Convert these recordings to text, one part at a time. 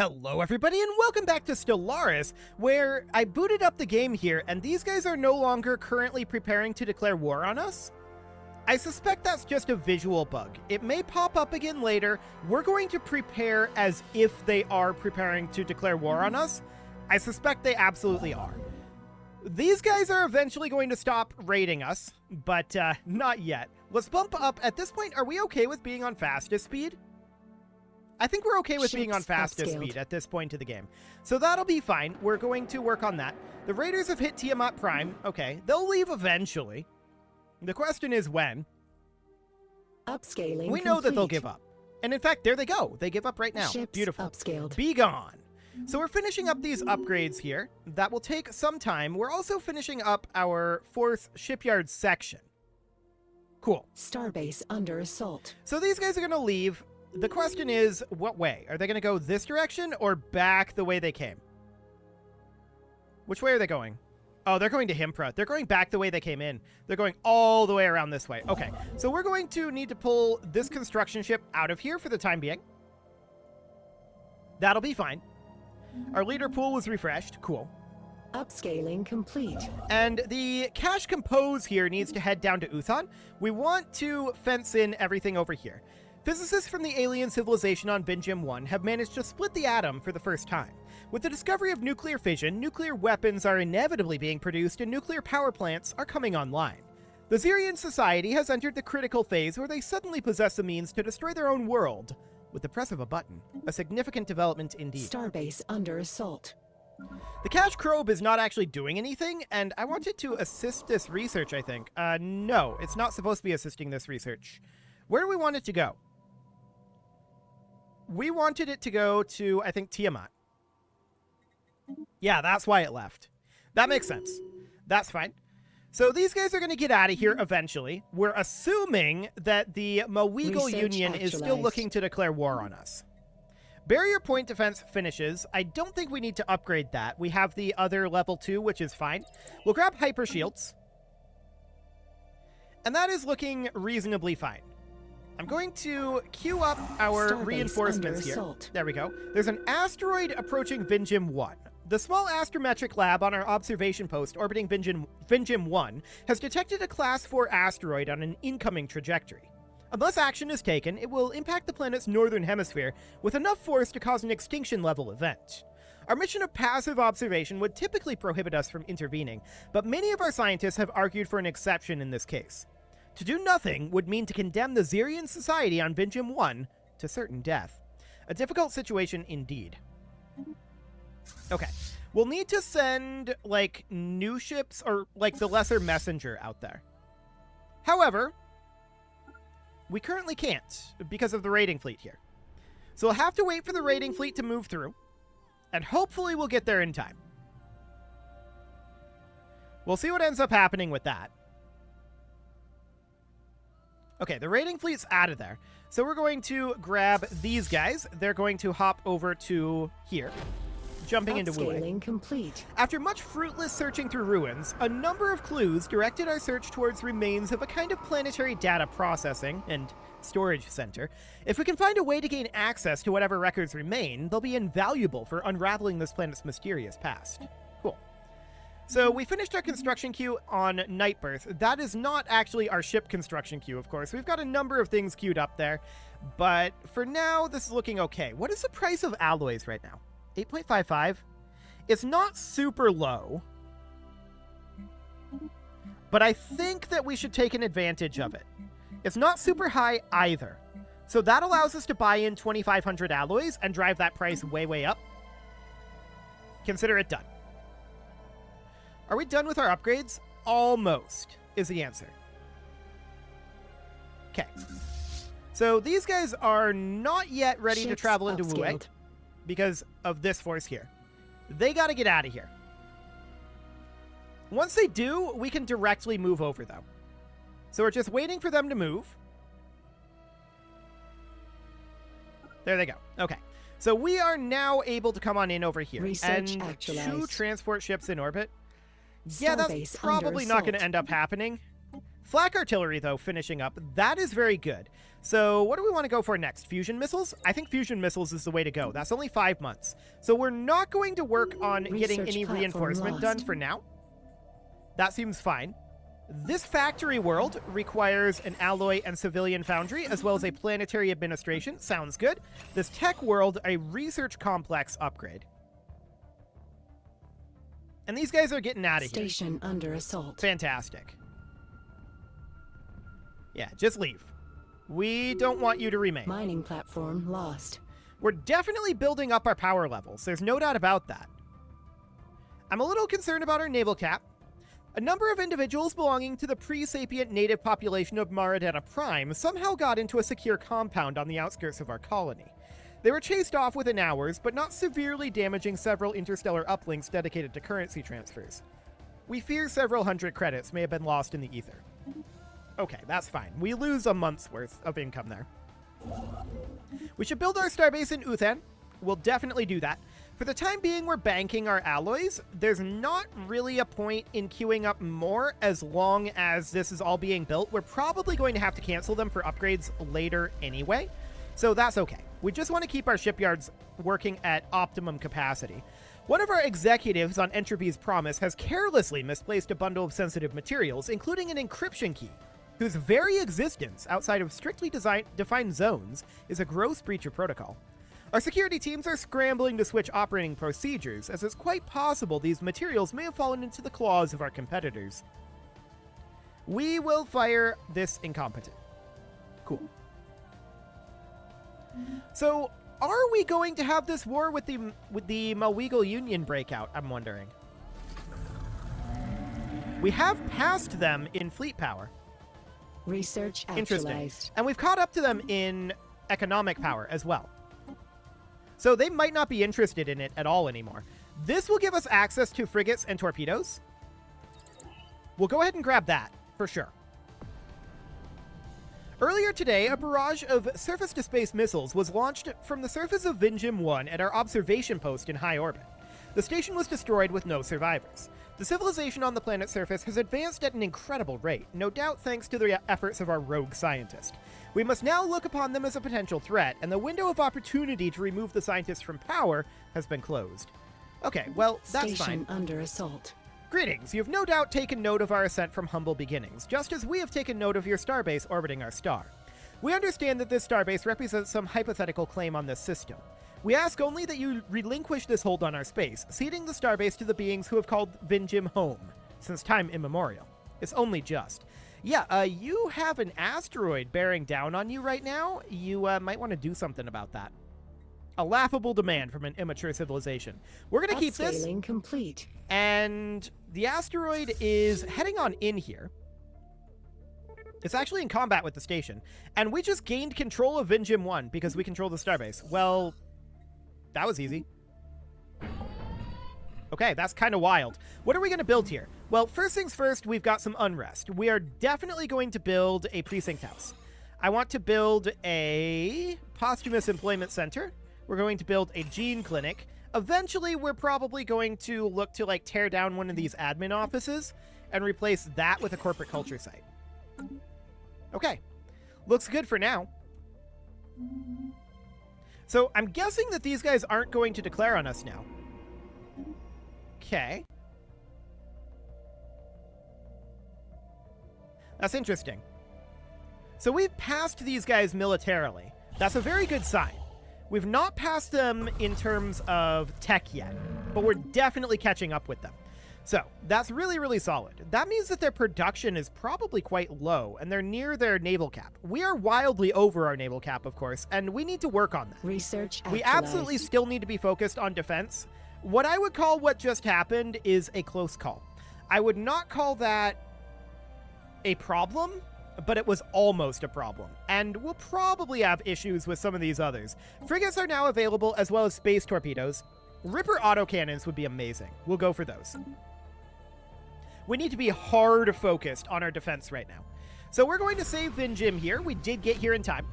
Hello everybody and welcome back to Stellaris, where I booted up the game here and these guys are no longer currently preparing to declare war on us. I suspect that's just a visual bug. It may pop up again later. We're going to prepare as if they are preparing to declare war on us. I suspect they absolutely are. These guys are eventually going to stop raiding us, but not yet. Let's bump up. At this point, are we okay with being on fastest speed? I think we're okay with being on fastest speed at this point of the game. So that'll be fine. We're going to work on that. The Raiders have hit Tiamat Prime. Okay, they'll leave eventually. The question is when. Upscaling we know that they'll give up. And in fact, there they go. They give up right now. Ships beautiful. Upscaled. Be gone. So we're finishing up these upgrades here. That will take some time. We're also finishing up our 4th shipyard section. Cool. Starbase under assault. So these guys are going to leave. The question is, what way? Are they going to go this direction or back the way they came? Which way are they going? Oh, they're going to Himpra. They're going back the way they came in. They're going all the way around this way. Okay, so we're going to need to pull this construction ship out of here for the time being. That'll be fine. Our leader pool was refreshed. Cool. Upscaling complete. And the cache compose here needs to head down to Uthan. We want to fence in everything over here. Physicists from the alien civilization on Benjam 1 have managed to split the atom for the first time. With the discovery of nuclear fission, nuclear weapons are inevitably being produced and nuclear power plants are coming online. The Zirian society has entered the critical phase where they suddenly possess the means to destroy their own world with the press of a button. A significant development indeed. Starbase under assault. The cache probe is not actually doing anything, and I wanted to assist this research, I think. No, it's not supposed to be assisting this research. Where do we want it to go? We wanted it to go to, I think, Tiamat. Yeah, that's why it left. That makes sense. That's fine. So these guys are going to get out of here eventually. We're assuming that the Maweagle Union is still looking to declare war on us. Barrier point defense finishes. I don't think we need to upgrade that. We have the other level 2, which is fine. We'll grab hyper shields. And that is looking reasonably fine. I'm going to queue up our Starbase reinforcements here. assault. There we go. There's an asteroid approaching Benjam 1. The small astrometric lab on our observation post orbiting Benjam 1 has detected a Class 4 asteroid on an incoming trajectory. Unless action is taken, it will impact the planet's northern hemisphere with enough force to cause an extinction-level event. Our mission of passive observation would typically prohibit us from intervening, but many of our scientists have argued for an exception in this case. To do nothing would mean to condemn the Zirian society on Benjam 1 to certain death. A difficult situation indeed. Okay. We'll need to send, like, new ships or, like, the lesser messenger out there. However, we currently can't because of the raiding fleet here. So we'll have to wait for the raiding fleet to move through, and hopefully we'll get there in time. We'll see what ends up happening with that. Okay, the raiding fleet's out of there. So we're going to grab these guys. They're going to hop over to here, jumping into Wu. Upscaling complete. After much fruitless searching through ruins, a number of clues directed our search towards remains of a kind of planetary data processing and storage center. If we can find a way to gain access to whatever records remain, they'll be invaluable for unraveling this planet's mysterious past. Cool. So we finished our construction queue on Nightbirth. That is not actually our ship construction queue, of course. We've got a number of things queued up there, but for now, this is looking okay. What is the price of alloys right now? 8.55? It's not super low, but I think that we should take an advantage of it. It's not super high either. So that allows us to buy in 2,500 alloys and drive that price way, way up. Consider it done. Are we done with our upgrades? Almost is the answer. Okay. So these guys are not yet ready to Ships travel into Wu upscaled. because of this force here. They got to get out of here. Once they do, we can directly move over, though. So we're just waiting for them to move. There they go. Okay. So we are now able to come on in over here. Research and actualized. 2 transport ships in orbit. Yeah, that's Starbase probably under not going to assault. end up happening. Flak artillery, though, finishing up. That is very good. So what do we want to go for next? Fusion missiles? I think fusion missiles is the way to go. That's only 5 months. So we're not going to work on getting any reinforcement done for now. That seems fine. This factory world requires an alloy and civilian foundry, as well as a planetary administration. Sounds good. This tech world, a research complex upgrade. And these guys are getting out of here. Station under assault. Fantastic. Yeah, just leave. We don't want you to remain. Mining platform lost. We're definitely building up our power levels. There's no doubt about that. I'm a little concerned about our naval cap. A number of individuals belonging to the pre-sapient native population of Maradetta Prime somehow got into a secure compound on the outskirts of our colony. They were chased off within hours, but not severely damaging several interstellar uplinks dedicated to currency transfers. We fear several hundred credits may have been lost in the ether. Okay, that's fine. We lose a month's worth of income there. We should build our starbase in Uthan. We'll definitely do that. For the time being, we're banking our alloys. There's not really a point in queuing up more as long as this is all being built. We're probably going to have to cancel them for upgrades later anyway, so that's okay. We just want to keep our shipyards working at optimum capacity. One of our executives on Entropy's Promise has carelessly misplaced a bundle of sensitive materials, including an encryption key, whose very existence outside of strictly defined zones is a gross breach of protocol. Our security teams are scrambling to switch operating procedures, as it's quite possible these materials may have fallen into the claws of our competitors. We will fire this incompetent. Cool. So, are we going to have this war with the Malwegal Union breakout, I'm wondering? We have passed them in fleet power. Research Interesting. actualized. And we've caught up to them in economic power as well. So they might not be interested in it at all anymore. This will give us access to frigates and torpedoes. We'll go ahead and grab that, for sure. Earlier today, a barrage of surface-to-space missiles was launched from the surface of Vinjim 1 at our observation post in high orbit. The station was destroyed with no survivors. The civilization on the planet's surface has advanced at an incredible rate, no doubt thanks to the efforts of our rogue scientist. We must now look upon them as a potential threat, and the window of opportunity to remove the scientists from power has been closed. Okay, well, that's Station fine. under assault. Greetings, you've no doubt taken note of our ascent from humble beginnings, just as we have taken note of your starbase orbiting our star. We understand that this starbase represents some hypothetical claim on this system. We ask only that you relinquish this hold on our space, ceding the starbase to the beings who have called Vinjim home since time immemorial. It's only just. Yeah, you have an asteroid bearing down on you right now. You might want to do something about that. A laughable demand from an immature civilization. We're going to keep this. Upscaling complete. And the asteroid is heading on in here. It's actually in combat with the station. And we just gained control of Vinjim 1 because we control the starbase. Well, that was easy. Okay, that's kind of wild. What are we going to build here? Well, first things first, we've got some unrest. We are definitely going to build a precinct house. I want to build a posthumous employment center. We're going to build a gene clinic. Eventually, we're probably going to look to like tear down one of these admin offices and replace that with a corporate culture site. Okay, looks good for now. So I'm guessing that these guys aren't going to declare on us now. Okay. That's interesting. So we've passed these guys militarily. That's a very good sign. We've not passed them in terms of tech yet, but we're definitely catching up with them. So that's really, really solid. That means that their production is probably quite low, and they're near their naval cap. We are wildly over our naval cap, of course, and we need to work on that. Research We actualized. absolutely still need to be focused on defense. What I would call what just happened is a close call. I would not call that a problem, but it was almost a problem. And we'll probably have issues with some of these others. Frigates are now available, as well as space torpedoes. Ripper autocannons would be amazing. We'll go for those. We need to be hard focused on our defense right now. So we're going to save Vinjim here. We did get here in time.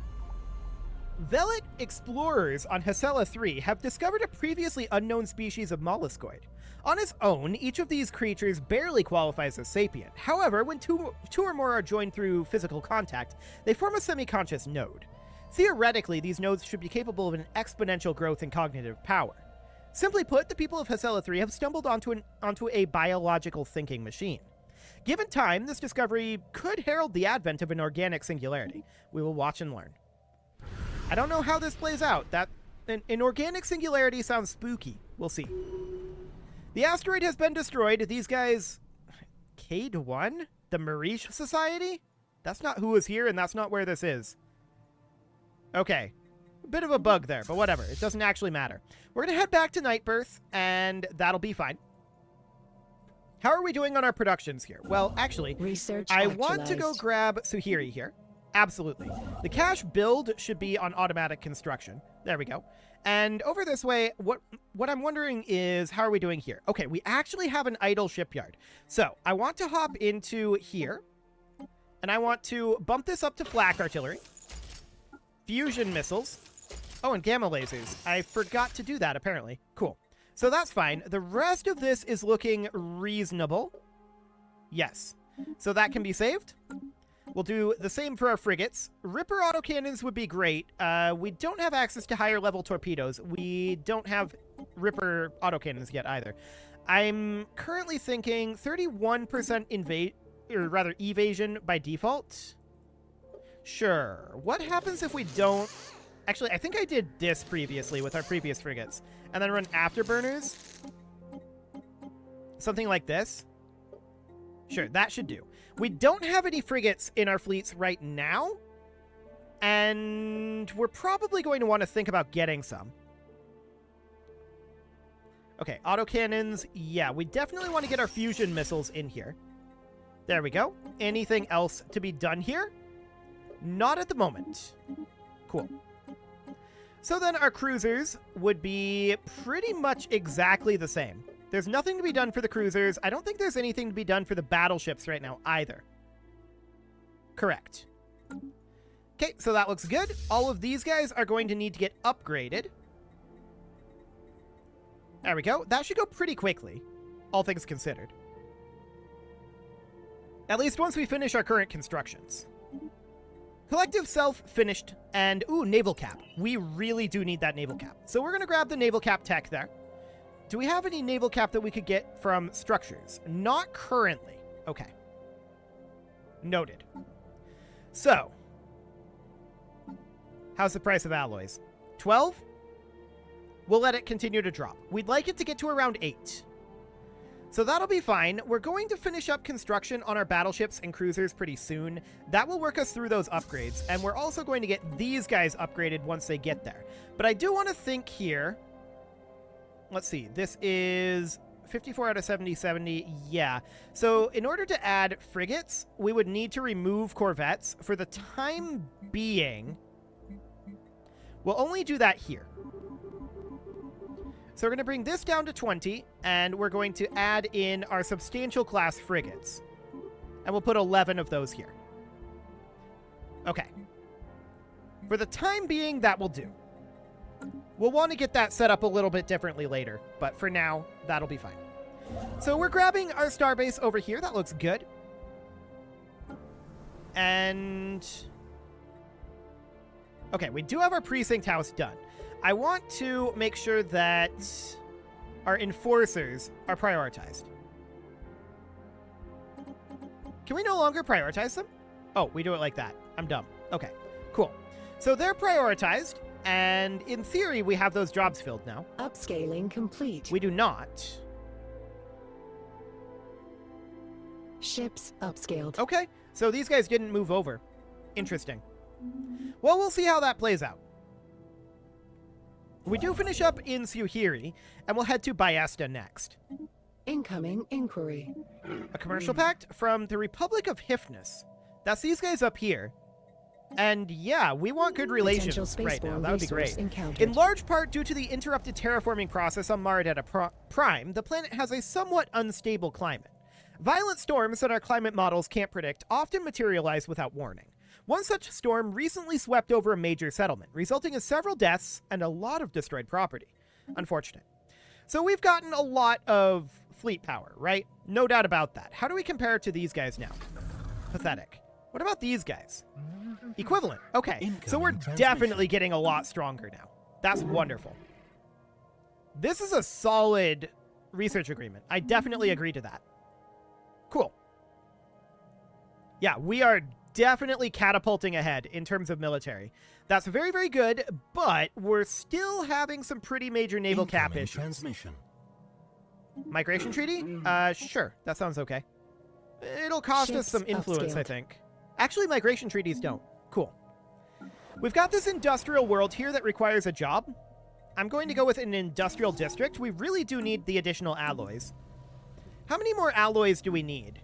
Velit explorers on Hesela 3 have discovered a previously unknown species of molluscoid. On its own, each of these creatures barely qualifies as sapient. However, when two or more are joined through physical contact, they form a semi-conscious node. Theoretically, these nodes should be capable of an exponential growth in cognitive power. Simply put, the people of Hesela 3 have stumbled onto a biological thinking machine. Given time, this discovery could herald the advent of an organic singularity. We will watch and learn. I don't know how this plays out. An organic singularity sounds spooky. We'll see. The asteroid has been destroyed. These guys... Cade 1? The Marish Society? That's not who is here, and that's not where this is. Okay. A bit of a bug there, but whatever. It doesn't actually matter. We're going to head back to Nightbirth, and that'll be fine. How are we doing on our productions here? Well, actually, I want to go grab Suhiri here. Absolutely. The cache build should be on automatic construction. There we go. And over this way, what I'm wondering is, how are we doing here? Okay, we actually have an idle shipyard. So I want to hop into here, and I want to bump this up to flak artillery, fusion missiles, oh, and gamma lasers. I forgot to do that, apparently. Cool. So that's fine. The rest of this is looking reasonable. Yes. So that can be saved. We'll do the same for our frigates. Ripper autocannons would be great. We don't have access to higher level torpedoes. We don't have Ripper autocannons yet either. I'm currently thinking 31% evasion by default. Sure. What happens if we don't... Actually, I think I did this previously with our previous frigates. And then run afterburners. Something like this. Sure, that should do. We don't have any frigates in our fleets right now, and we're probably going to want to think about getting some. Okay, autocannons. Yeah, we definitely want to get our fusion missiles in here. There we go. Anything else to be done here? Not at the moment. Cool. So then our cruisers would be pretty much exactly the same. There's nothing to be done for the cruisers. I don't think there's anything to be done for the battleships right now either. Correct. Okay, so that looks good. All of these guys are going to need to get upgraded. There we go. That should go pretty quickly, all things considered. At least once we finish our current constructions. Collective self finished, and ooh, naval cap. We really do need that naval cap. So we're going to grab the naval cap tech there. Do we have any naval cap that we could get from structures? Not currently. Okay. Noted. So, how's the price of alloys? 12? We'll let it continue to drop. We'd like it to get to around 8. So that'll be fine. We're going to finish up construction on our battleships and cruisers pretty soon. That will work us through those upgrades, and we're also going to get these guys upgraded once they get there. But I do want to think here... Let's see, this is 54 out of 70, yeah. So in order to add frigates, we would need to remove corvettes. For the time being, we'll only do that here. So we're going to bring this down to 20, and we're going to add in our substantial class frigates. And we'll put 11 of those here. Okay. For the time being, that will do. We'll want to get that set up a little bit differently later, but for now, that'll be fine. So we're grabbing our starbase over here. That looks good. And... okay, we do have our precinct house done. I want to make sure that our enforcers are prioritized. Can we no longer prioritize them? Oh, we do it like that. I'm dumb. Okay, cool. So they're prioritized. And in theory, we have those jobs filled now. Upscaling complete. We do not. Ships upscaled. Okay, so these guys didn't move over. Interesting. Well, we'll see how that plays out. We do finish up in Suhiri, and we'll head to Bayesta next. Incoming inquiry. A commercial pact from the Republic of Hypnos. That's these guys up here. And yeah, we want good relations right now. That would be great. Encountered. In large part due to the interrupted terraforming process on Maridetta Prime, the planet has a somewhat unstable climate. Violent storms that our climate models can't predict often materialize without warning. One such storm recently swept over a major settlement, resulting in several deaths and a lot of destroyed property. Unfortunate. So we've gotten a lot of fleet power, right? No doubt about that. How do we compare it to these guys now? Pathetic. What about these guys? Equivalent. Okay, so we're definitely getting a lot stronger now. That's wonderful. This is a solid research agreement. I definitely agree to that. Cool. Yeah, we are definitely catapulting ahead in terms of military. That's very, very good, but we're still having some pretty major naval cap issues. Transmission. Migration treaty? Sure. That sounds okay. It'll cost us some influence, I think. Actually, migration treaties don't. Cool. We've got this industrial world here that requires a job. I'm going to go with an industrial district. We really do need the additional alloys. How many more alloys do we need?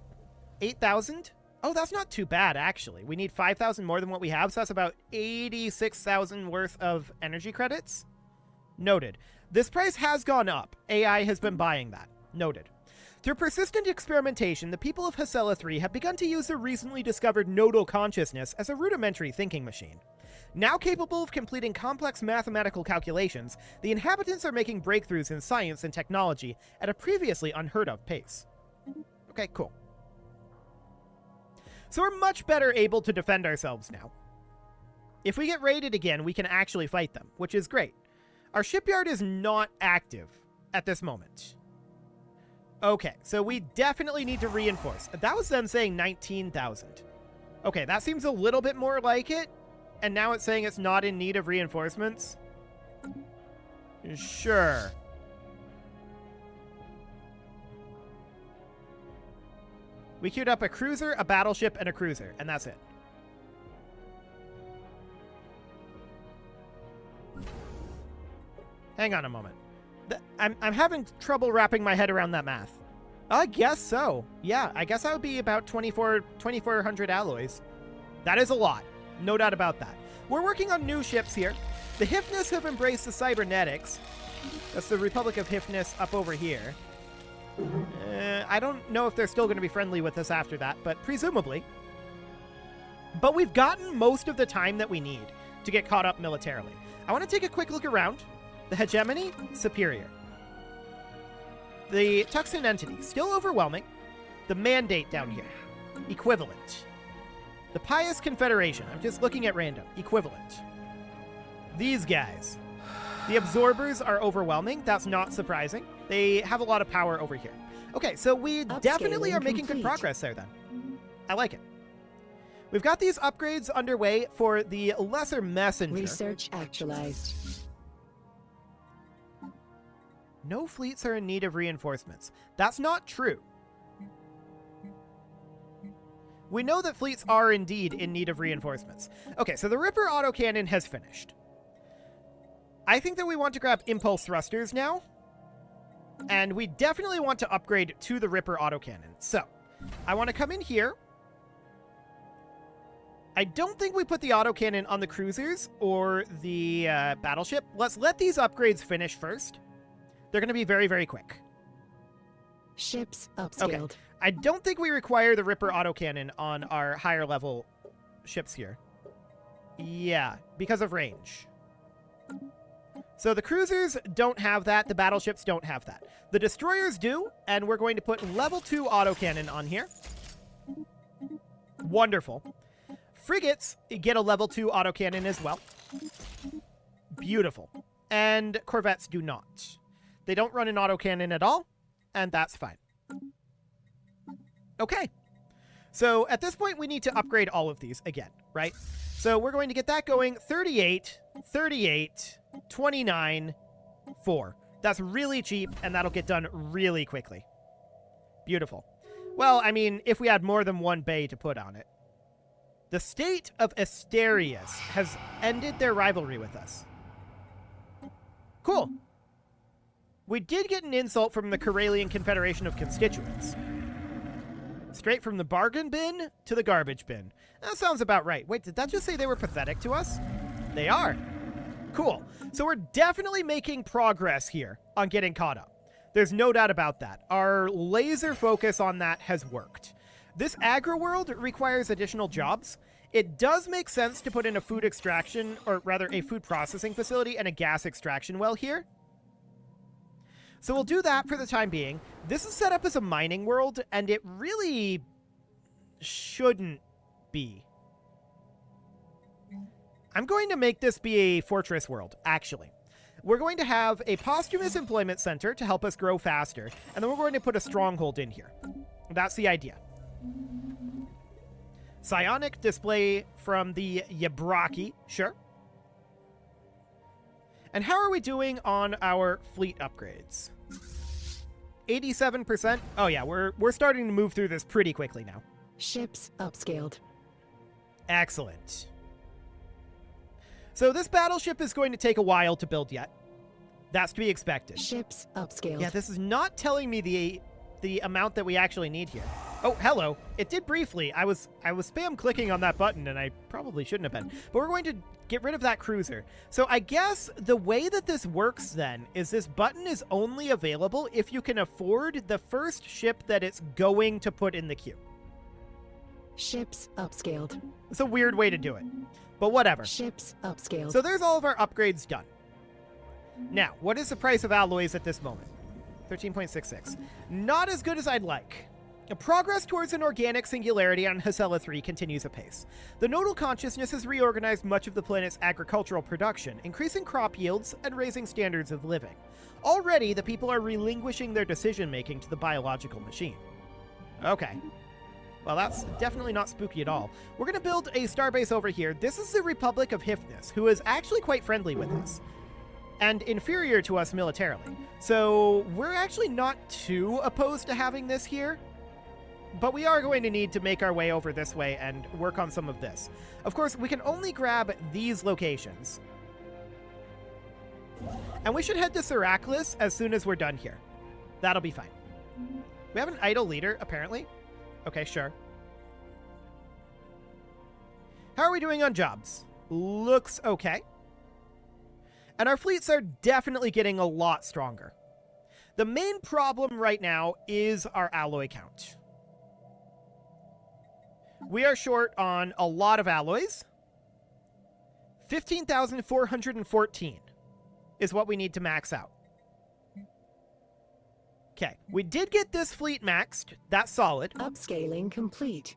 8,000? Oh, that's not too bad, actually. We need 5,000 more than what we have, so that's about 86,000 worth of energy credits. Noted. This price has gone up. AI has been buying that. Noted. Through persistent experimentation, the people of Hasela 3 have begun to use their recently discovered nodal consciousness as a rudimentary thinking machine. Now capable of completing complex mathematical calculations, the inhabitants are making breakthroughs in science and technology at a previously unheard of pace. Okay, cool. So we're much better able to defend ourselves now. If we get raided again, we can actually fight them, which is great. Our shipyard is not active at this moment. Okay, so we definitely need to reinforce. That was then saying 19,000. Okay, that seems a little bit more like it. And now it's saying it's not in need of reinforcements. Sure. We queued up a cruiser, a battleship, and a cruiser, and that's it. Hang on a moment. I'm having trouble wrapping my head around that math. I guess so. Yeah, I guess that would be about 2,400 alloys. That is a lot. No doubt about that. We're working on new ships here. The Hypnis have embraced the cybernetics. That's the Republic of Hypnis up over here. I don't know if they're still going to be friendly with us after that, but presumably. But we've gotten most of the time that we need to get caught up militarily. I want to take a quick look around. The hegemony, superior. The Tuxan entity, still overwhelming. The mandate down here, equivalent. The pious confederation, I'm just looking at random, equivalent. These guys. The absorbers are overwhelming. That's not surprising. They have a lot of power over here. Okay, so we definitely are making good progress there then. I like it. We've got these upgrades underway for the lesser messenger. Research actualized. No fleets are in need of reinforcements. That's not true. We know that fleets are indeed in need of reinforcements. Okay, so the Ripper autocannon has finished. I think that we want to grab impulse thrusters now. And we definitely want to upgrade to the Ripper autocannon. So, I want to come in here. I don't think we put the autocannon on the cruisers or the battleship. Let's let these upgrades finish first. They're going to be very, very quick. Ships upscaled. Okay. I don't think we require the Ripper autocannon on our higher level ships here. Yeah, because of range. So the cruisers don't have that. The battleships don't have that. The destroyers do, and we're going to put level 2 autocannon on here. Wonderful. Frigates get a level 2 autocannon as well. Beautiful. And corvettes do not. They don't run an autocannon at all, and that's fine. Okay. So at this point, we need to upgrade all of these again, right? So we're going to get that going. 38, 38, 29, 4. That's really cheap, and that'll get done really quickly. Beautiful. Well, I mean, if we had more than one bay to put on it. The state of Asterius has ended their rivalry with us. Cool. We did get an insult from the Corellian Confederation of Constituents. Straight from the bargain bin to the garbage bin. That sounds about right. Wait, did that just say they were pathetic to us? They are. Cool. So we're definitely making progress here on getting caught up. There's no doubt about that. Our laser focus on that has worked. This agri world requires additional jobs. It does make sense to put in a food extraction, or rather a food processing facility and a gas extraction well here. So we'll do that for the time being. This is set up as a mining world, and it really shouldn't be. I'm going to make this be a fortress world, actually. We're going to have a posthumous employment center to help us grow faster, and then we're going to put a stronghold in here. That's the idea. Psionic display from the Yabraki, sure. And how are we doing on our fleet upgrades? 87%. Oh yeah, we're starting to move through this pretty quickly now. Ships upscaled. Excellent. So this battleship is going to take a while to build yet. That's to be expected. Ships upscaled. Yeah, this is not telling me the amount that we actually need here. Oh, hello. It did briefly. I was spam clicking on that button, and I probably shouldn't have been. But we're going to get rid of that cruiser. So I guess the way that this works then is this button is only available if you can afford the first ship that it's going to put in the queue. Ships upscaled. It's a weird way to do it, but whatever. Ships upscaled. So there's all of our upgrades done. Now, what is the price of alloys at this moment? 13.66. Not as good as I'd like. Progress towards an organic singularity on Hasela 3 continues apace. The nodal consciousness has reorganized much of the planet's agricultural production, increasing crop yields and raising standards of living. Already, the people are relinquishing their decision-making to the biological machine. Okay. Well, that's definitely not spooky at all. We're going to build a starbase over here. This is the Republic of Hypnus, who is actually quite friendly with us and inferior to us militarily. So we're actually not too opposed to having this here, but we are going to need to make our way over this way and work on some of this. Of course, we can only grab these locations. And we should head to Syraclis as soon as we're done here. That'll be fine. We have an idle leader, apparently. Okay, sure. How are we doing on jobs? Looks okay. And our fleets are definitely getting a lot stronger. The main problem right now is our alloy count. We are short on a lot of alloys. 15,414 is what we need to max out. Okay, we did get this fleet maxed. That's solid. Upscaling complete.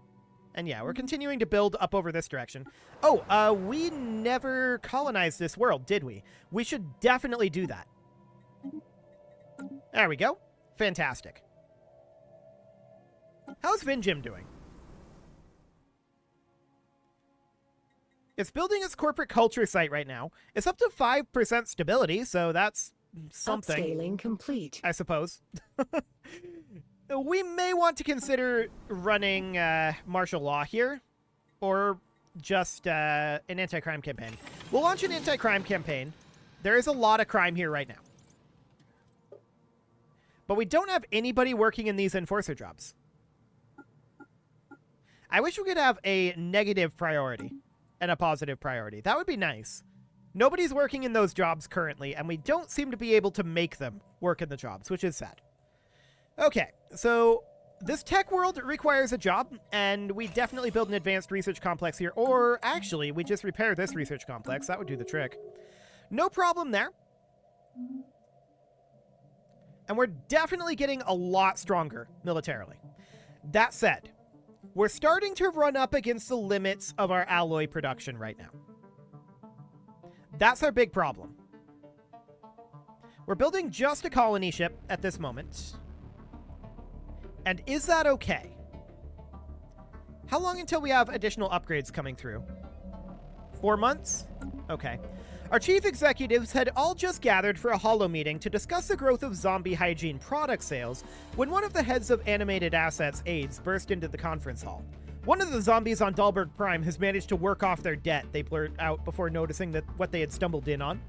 And yeah, we're continuing to build up over this direction. Oh, we never colonized this world, did we? We should definitely do that. There we go. Fantastic. How's Vinjim doing? It's building its corporate culture site right now. It's up to 5% stability, so that's something. Upscaling complete. I suppose. We may want to consider running martial law here, or just an anti-crime campaign. We'll launch an anti-crime campaign. There is a lot of crime here right now. But we don't have anybody working in these enforcer jobs. I wish we could have a negative priority and a positive priority. That would be nice. Nobody's working in those jobs currently, and we don't seem to be able to make them work in the jobs, which is sad. Okay, so this tech world requires a job, and we definitely build an advanced research complex here. Or actually, we just repair this research complex. That would do the trick. No problem there. And we're definitely getting a lot stronger militarily. That said, we're starting to run up against the limits of our alloy production right now. That's our big problem. We're building just a colony ship at this moment. And is that okay? How long until we have additional upgrades coming through? 4 months? Okay. Our chief executives had all just gathered for a holo meeting to discuss the growth of zombie hygiene product sales when one of the heads of animated assets aides burst into the conference hall. One of the zombies on Dahlberg Prime has managed to work off their debt, they blurt out before noticing that what they had stumbled in on.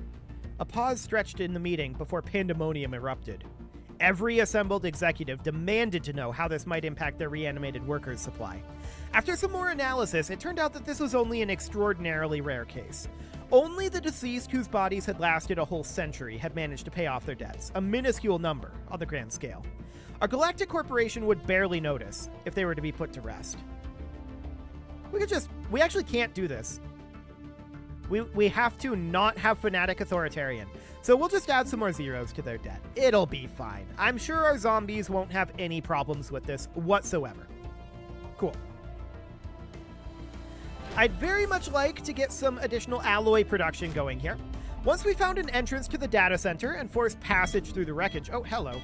A pause stretched in the meeting before pandemonium erupted. Every assembled executive demanded to know how this might impact their reanimated workers' supply. After some more analysis, it turned out that this was only an extraordinarily rare case. Only the deceased whose bodies had lasted a whole century had managed to pay off their debts, a minuscule number on the grand scale. Our galactic corporation would barely notice if they were to be put to rest. We could just We actually can't do this. We have to not have fanatic authoritarian. So we'll just add some more zeros to their debt. It'll be fine. I'm sure our zombies won't have any problems with this whatsoever. Cool. I'd very much like to get some additional alloy production going here. Once we found an entrance to the data center and forced passage through the wreckage. Oh, hello.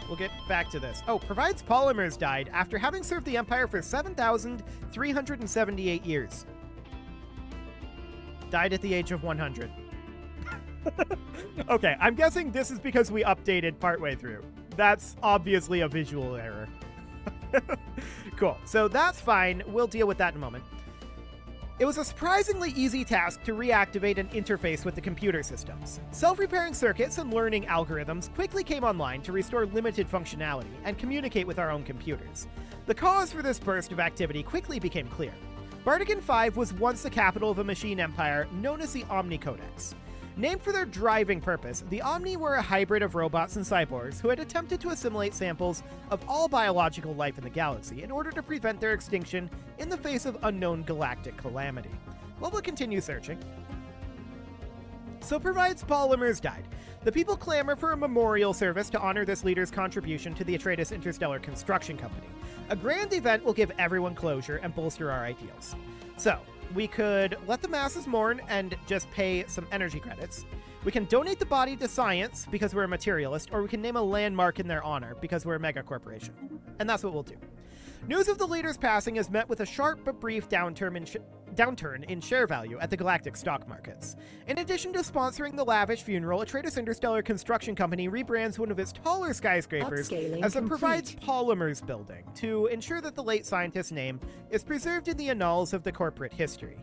We'll get back to this. Oh, provides polymers died after having served the Empire for 7,378 years. Died at the age of 100. Okay, I'm guessing this is because we updated partway through. That's obviously a visual error. Cool, so that's fine. We'll deal with that in a moment. It was a surprisingly easy task to reactivate an interface with the computer systems. Self-repairing circuits and learning algorithms quickly came online to restore limited functionality and communicate with our own computers. The cause for this burst of activity quickly became clear. Bardigan 5 was once the capital of a machine empire known as the Omni Codex. Named for their driving purpose, the Omni were a hybrid of robots and cyborgs who had attempted to assimilate samples of all biological life in the galaxy in order to prevent their extinction in the face of unknown galactic calamity. Well, we'll continue searching. So provides polymers died. The people clamor for a memorial service to honor this leader's contribution to the Atreides Interstellar Construction Company. A grand event will give everyone closure and bolster our ideals. So, we could let the masses mourn and just pay some energy credits. We can donate the body to science because we're a materialist, or we can name a landmark in their honor because we're a mega corporation. And that's what we'll do. News of the leader's passing is met with a sharp but brief downturn in share value at the galactic stock markets. In addition to sponsoring the lavish funeral, Atreides Interstellar Construction Company rebrands one of its taller skyscrapers Upscaling as a complete. provides polymers building to ensure that the late scientist's name is preserved in the annals of the corporate history.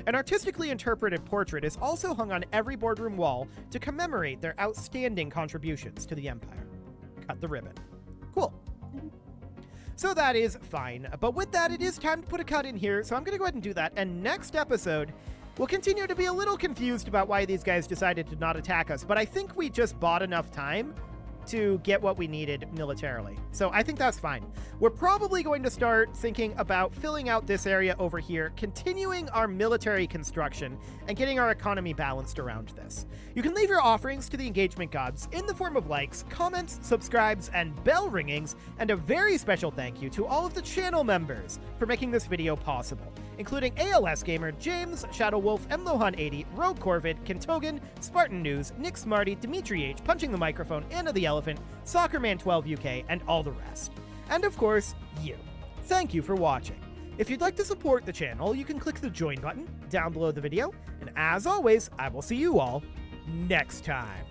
An artistically interpreted portrait is also hung on every boardroom wall to commemorate their outstanding contributions to the Empire. Cut the ribbon. Cool. So that is fine, but with that, it is time to put a cut in here, so I'm going to go ahead and do that, and next episode, we'll continue to be a little confused about why these guys decided to not attack us, but I think we just bought enough time to get what we needed militarily. So I think that's fine. We're probably going to start thinking about filling out this area over here, continuing our military construction, and getting our economy balanced around this. You can leave your offerings to the engagement gods in the form of likes, comments, subscribes, and bell ringings, and a very special thank you to all of the channel members for making this video possible, including ALS Gamer, James, Shadow Wolf, MLohan80, Rogue Corvid, Kentogan, Spartan News, Nick Smarty, Dimitri H, Punching the Microphone, Anna the Elephant, Soccerman12 UK, and all the rest. And of course, you. Thank you for watching. If you'd like to support the channel, you can click the join button down below the video, and as always, I will see you all next time.